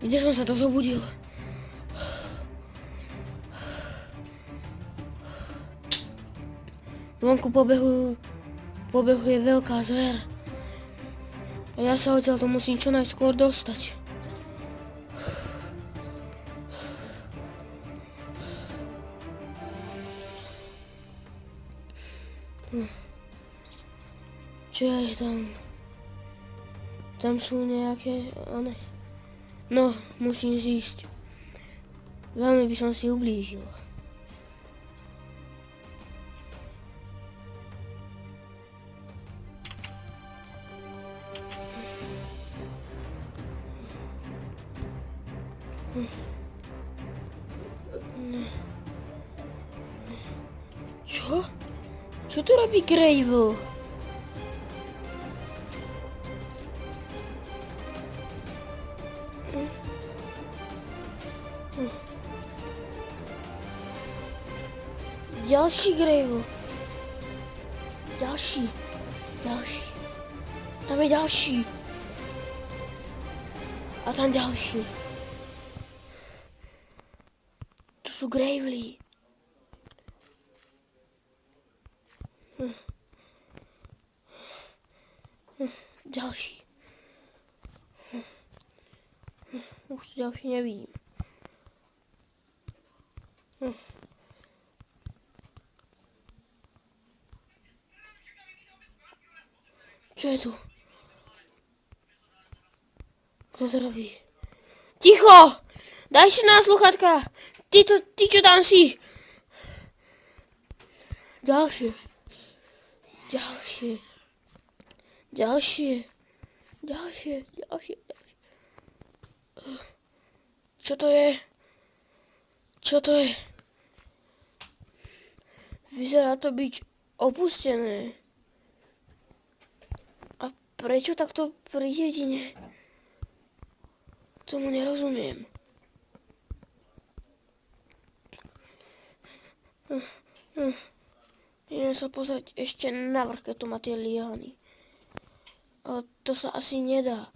Kde som sa to zobudil? Vonku pobehuje veľká zver. A ja sa odtiaľ to musím čo najskôr dostať. Čo je tam? Tam sú nejaké... No, musím zísť. Veľmi by som si ublížil. Čo? Čo tu robí Gravel? Ďalší Gravel. Ďalší. Tam je ďalší. A tam ďalší. To sú Gravely. Ďalší. Už to ďalší nevidím. Čo je tu? Kto to robí? Ticho! Daj si na sluchatka! Ty čo tam si? Ďalšie. Čo to je? Vyzerá to byť opustené. A prečo takto pri dedine? Tomu nerozumiem. Idem sa pozrieť ešte na vrch, keď tu má tie liány. Ale to sa asi nedá.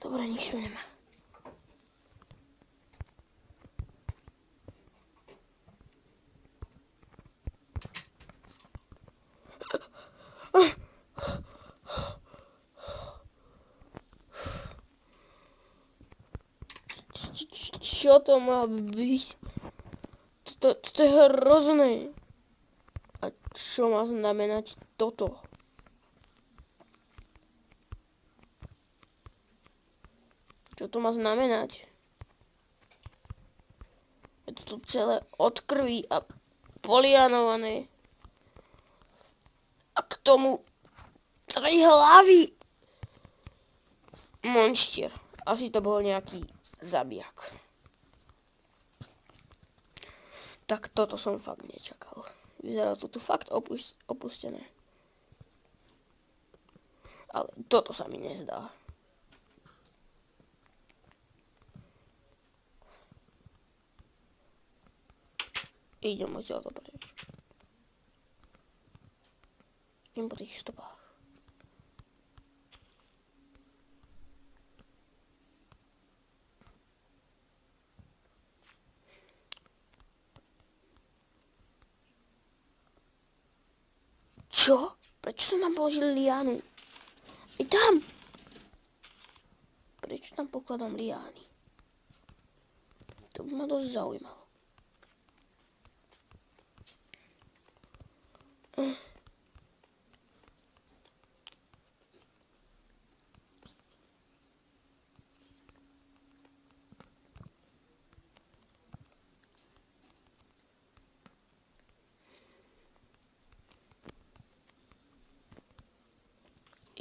Dobre, nič tu nemá. Čo to má byť? To je hrozné. A čo má znamenať toto? Čo to má znamenať? Je to tu celé od krvi a polianované. A k tomu 3 hlavy. Monštier. Asi to bol nejaký zabijak. Tak toto som fakt nečakal. Vyzerá to tu fakt opustené. Ale toto sa mi nezdá. Idem odtiaľto preč. Idem po tých stopách. Čo? Prečo som tam položil liánu? I tam! Prečo tam pokladám liány? To by ma dosť zaujímalo.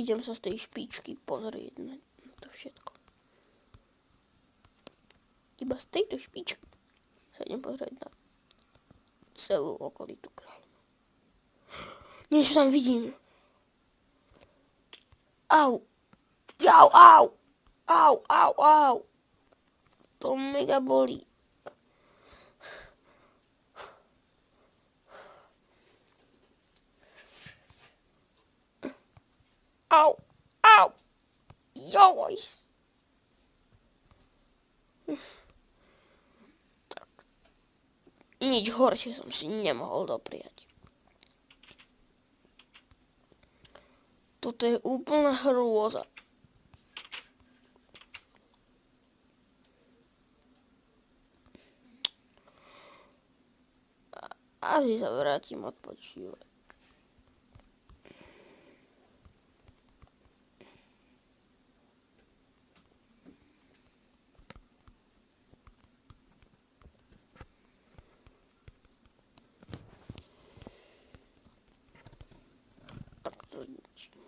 Idem sa z tej špičky pozrieť na to všetko. Iba z tejto špičky sa idem pozrieť na celú okolitú krajinu. Niečo tam vidím. Au. Jau, au. Au, au, au. To mega bolí. Au, au. Joj. Tak. Nič horšie som si nemohol dopriať. Toto je úplná hrôza. Asi sa vrátim odpočívať. Tak to zničím.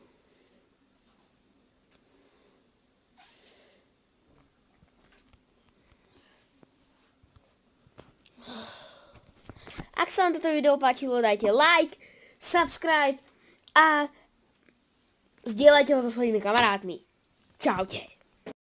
Ak sa vám toto video páčilo, dajte like, subscribe a zdieľajte ho so svojimi kamarátmi. Čaute.